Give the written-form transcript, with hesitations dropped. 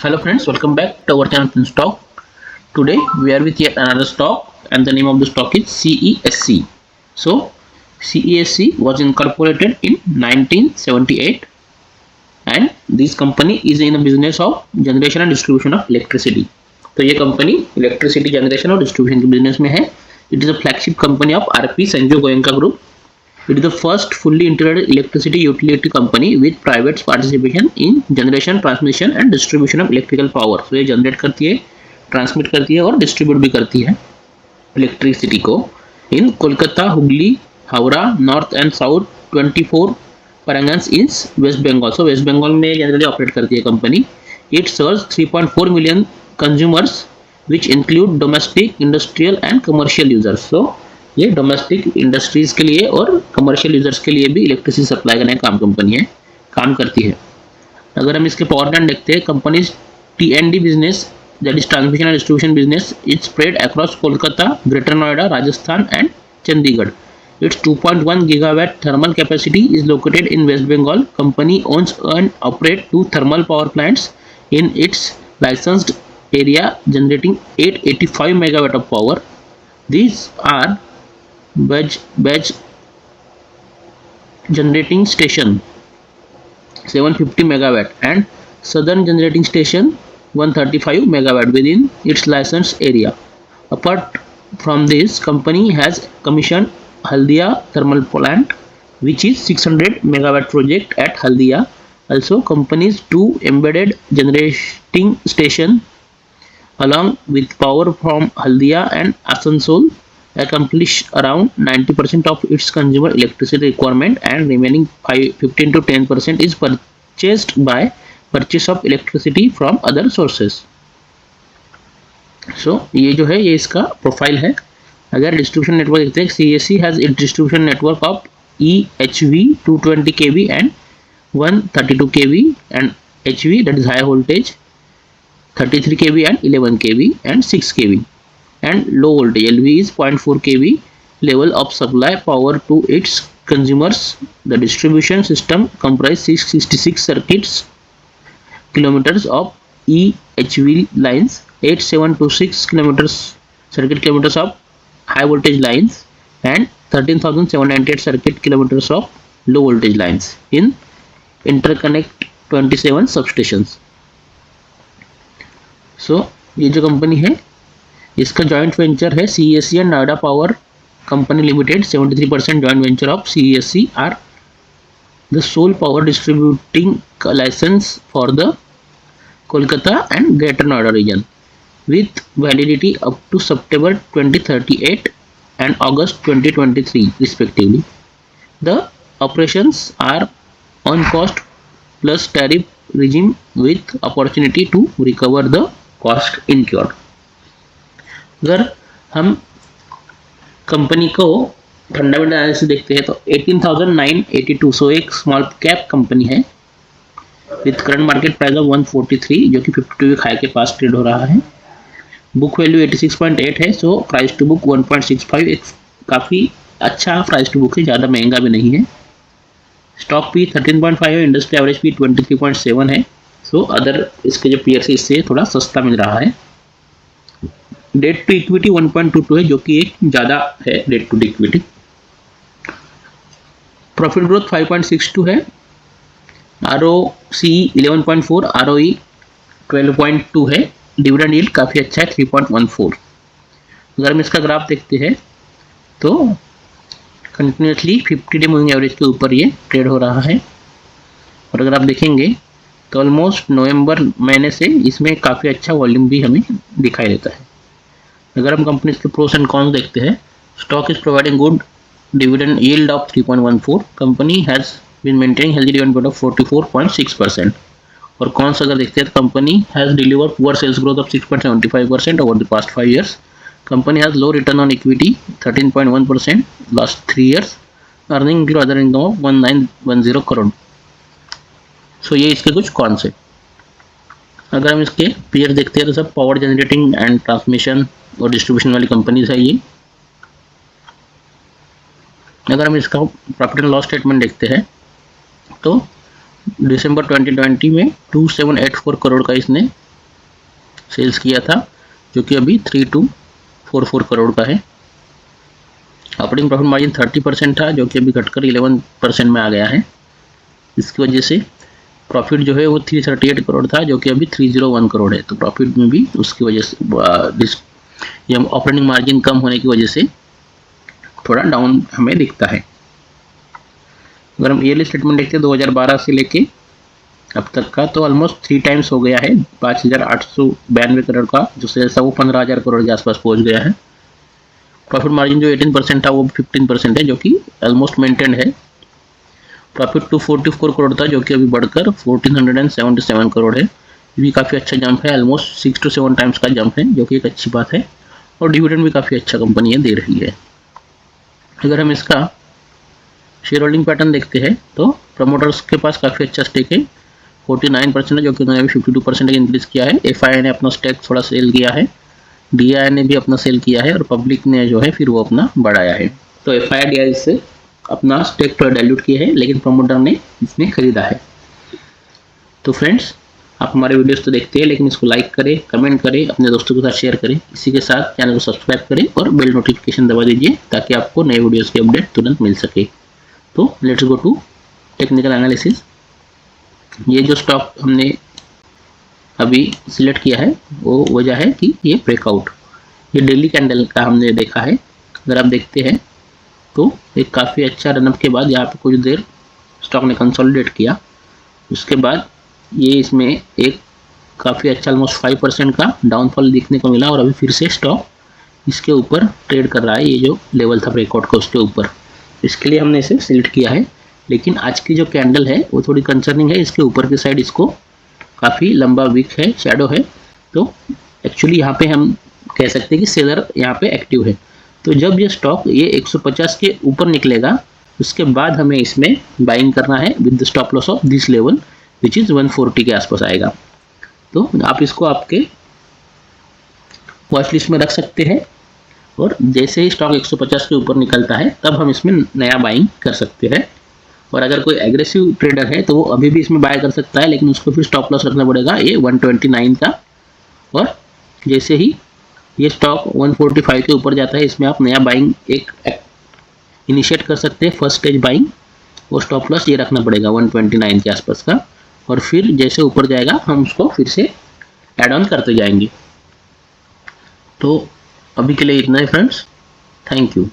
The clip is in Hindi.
Hello friends, welcome back to our channel FinStock. Today we are with yet another stock and the name of the stock is CESC. So CESC was incorporated in 1978 and this company is in the business of generation and distribution of electricity. तो ये कंपनी इलेक्ट्रिसिटी जनरेशन और डिस्ट्रीब्यूशन के बिजनेस में है. It is a flagship company of RP Sanjay Goenka group. It is the first fully integrated electricity utility company with private participation in generation, transmission and distribution of electrical power. So ये जनरेट करती है, ट्रांसमिट करती है और डिस्ट्रीब्यूट भी करती है इलेक्ट्रिसिटी को in Kolkata, Hooghly, Howrah, north and south 24 Parganas in west Bengal. So west Bengal में जनरली ऑपरेट करती है company. It serves 3.4 million consumers which include domestic, industrial and commercial users. So ये डोमेस्टिक इंडस्ट्रीज के लिए और कमर्शियल यूजर्स के लिए भी इलेक्ट्रिसिटी सप्लाई करने का काम करती है. अगर हम इसके पावर प्लांट देखते हैं, कंपनीज टी&डी business that is transmission and distribution business is spread across Kolkata, greater Noida, Rajasthan and Chandigarh. Its 2.1 gigawatt thermal capacity is located in West Bengal. Company owns and operate 2 thermal power plants in its licensed area generating 885 megawatt of power. These are Badge Generating Station 750 megawatt and Southern Generating Station 135 megawatt within its licensed area. Apart from this, company has commissioned Haldia thermal plant which is 600 megawatt project at Haldia. Also, company's 2 embedded generating station along with power from Haldia and Asansol accomplish around 90% of its consumer electricity requirement and remaining 15 to 10% is purchased by purchase of electricity from other sources. So ये जो है ये इसका प्रोफाइल है. अगर डिस्ट्रीब्यूशन नेटवर्क देखते हैं, CESC has its distribution network of EHV 220 kV and 132 kV and HV that is high voltage 33 kV and 11 kV and 6 kV. And low voltage LV is 0.4 kV level of supply power to its consumers. The distribution system comprises 666 kilometers of EHV lines, 8726 circuit kilometers of high voltage lines and 13,798 circuit kilometers of low voltage lines in interconnect 27 substations. So ये जो कंपनी है इसका जॉइंट वेंचर है CESC and Noida power company limited. 73% joint venture of CESC are the sole power distributing license for the Kolkata and greater Noida region with validity up to September 2038 and August 2023 respectively. The operations are on cost plus tariff regime with opportunity to recover the cost incurred. अगर हम कंपनी को फंडामेंटल एनालिसिस देखते हैं तो 18,982, सो एक स्मॉल कैप कंपनी है with current market price of 143 जो कि 52 वीक हाई के पास ट्रेड हो रहा है. बुक वैल्यू 86.8 है. सो प्राइस टू बुक 1.65, एक काफ़ी अच्छा प्राइस टू बुक है, ज़्यादा महंगा भी नहीं है. स्टॉक पी 13.5 है, इंडस्ट्री एवरेज पी 23.7 है. सो अदर इसके जो पीयर से इससे थोड़ा सस्ता मिल रहा है. डेट टू इक्विटी 1.22 है जो कि एक ज़्यादा है debt to equity. Profit growth 5.62 है. ROCE 11.4, ROE 12.2 है. डिविडेंड यील्ड काफ़ी अच्छा है 3.14. अगर हम इसका ग्राफ देखते हैं तो कंटिन्यूसली 50 डे मूविंग एवरेज के ऊपर ये ट्रेड हो रहा है. और अगर आप देखेंगे तो ऑलमोस्ट नवंबर महीने से इसमें काफ़ी अच्छा वॉल्यूम भी हमें दिखाई देता है. अगर हम कंपनी के प्रोस एंड कॉन्स देखते हैं, stock is providing good dividend yield of 3.14. Company has been maintaining healthy dividend of 44.6%. और कॉन्स अगर देखते हैं तो company has delivered poor sales growth of 6.75% over the past 5 years. Company has low return on equity 13.1% last 3 years. Earning before other income of 1910 crore. So ये इसके कुछ कॉन्स है. अगर हम इसके पीयर देखते हैं तो सब पावर जनरेटिंग एंड ट्रांसमिशन और डिस्ट्रीब्यूशन वाली कंपनीज है ये. अगर हम इसका प्रॉफिट एंड लॉस स्टेटमेंट देखते हैं तो दिसंबर 2020 में 2784 करोड़ का इसने सेल्स किया था, जो कि अभी 3244 करोड़ का है। ऑपरेटिंग प्रॉफिट मार्जिन 30% था, जो कि अभी घटकर 11% में आ गया है। इसकी वजह से प्रॉफिट जो है वो 338 करोड़ था, जो कि अभी 301 करोड़ है। तो प्रॉफिट में भी उसकी वजह से ये ऑपरेटिंग मार्जिन कम होने की वजह से थोड़ा डाउन हमें दिखता है। अगर हम ईयरली स्टेटमेंट देखते हैं 2012 से लेके अब तक का, तो ऑलमोस्ट 3 टाइम्स हो गया है। 5,892 करोड़ का जो सेल्स था वो 15,000 करोड़ के आसपास पहुंच गया है। प्रॉफिट मार्जिन जो 18% था वो 15% है, जो कि ऑलमोस्ट मेंटेन्ड है। प्रॉफिट 244 करोड़ था, जो कि अभी बढ़कर 1477 करोड़ है। ये भी काफ़ी अच्छा जंप है, ऑलमोस्ट 6 to 7 टाइम्स का जंप है, जो कि एक अच्छी बात है। और डिविडेंड भी काफ़ी अच्छा कंपनी है, दे रही है। अगर हम इसका शेयर होल्डिंग पैटर्न देखते हैं तो प्रमोटर्स के पास काफ़ी अच्छा स्टेक है, 49% है, जो कि उन्होंने 52% इंक्रीज किया है। एफआईआई ने अपना स्टेक थोड़ा सेल किया है, डीआई ने भी अपना सेल किया है, और पब्लिक ने जो है फिर वो अपना बढ़ाया है। तो एफआईआई डीआई से अपना स्टेक थोड़ा डाइल्यूट किया है, लेकिन प्रमोटर ने इसमें खरीदा है। तो फ्रेंड्स, आप हमारे वीडियोस तो देखते हैं, लेकिन इसको लाइक करें, कमेंट करें, अपने दोस्तों के साथ शेयर करें। इसी के साथ चैनल को सब्सक्राइब करें और बेल नोटिफिकेशन दबा दीजिए, ताकि आपको नए वीडियोस की अपडेट तुरंत मिल सके। तो let's go to technical analysis. ये जो स्टॉक हमने अभी सिलेक्ट किया है वो वजह है कि ये ब्रेकआउट, ये डेली कैंडल का हमने देखा है। अगर आप देखते हैं तो एक काफ़ी अच्छा रनअप के बाद यहाँ पे कुछ देर स्टॉक ने कंसोलिडेट किया, उसके बाद ये इसमें एक काफ़ी अच्छा ऑलमोस्ट 5% का डाउनफॉल देखने को मिला, और अभी फिर से स्टॉक इसके ऊपर ट्रेड कर रहा है। ये जो लेवल था ब्रेकआउट का उसके ऊपर, इसके लिए हमने इसे सिलेक्ट किया है। लेकिन आज की जो कैंडल है वो थोड़ी कंसर्निंग है। इसके ऊपर की साइड इसको काफ़ी लंबा वीक है, शैडो है। तो एक्चुअली यहाँ पे हम कह सकते हैं कि सेलर यहाँ पे एक्टिव है। तो जब ये स्टॉक ये 150 के ऊपर निकलेगा, उसके बाद हमें इसमें बाइंग करना है with the stop loss of this level, which is 140 के आसपास आएगा। तो आप इसको आपके वॉच लिस्ट में रख सकते हैं, और जैसे ही स्टॉक 150 के ऊपर निकलता है तब हम इसमें नया बाइंग कर सकते हैं। और अगर कोई एग्रेसिव ट्रेडर है तो वो अभी भी इसमें बाय कर सकता है, लेकिन उसको फिर स्टॉप लॉस रखना पड़ेगा ये 129 का। और जैसे ही ये स्टॉक 145 के ऊपर जाता है, इसमें आप नया बाइंग एक इनिशिएट कर सकते हैं, फर्स्ट स्टेज बाइंग। वो स्टॉप लॉस ये रखना पड़ेगा 129 के आसपास का, और फिर जैसे ऊपर जाएगा हम उसको फिर से ऐड ऑन करते जाएंगे। तो अभी के लिए इतना ही फ्रेंड्स, थैंक यू।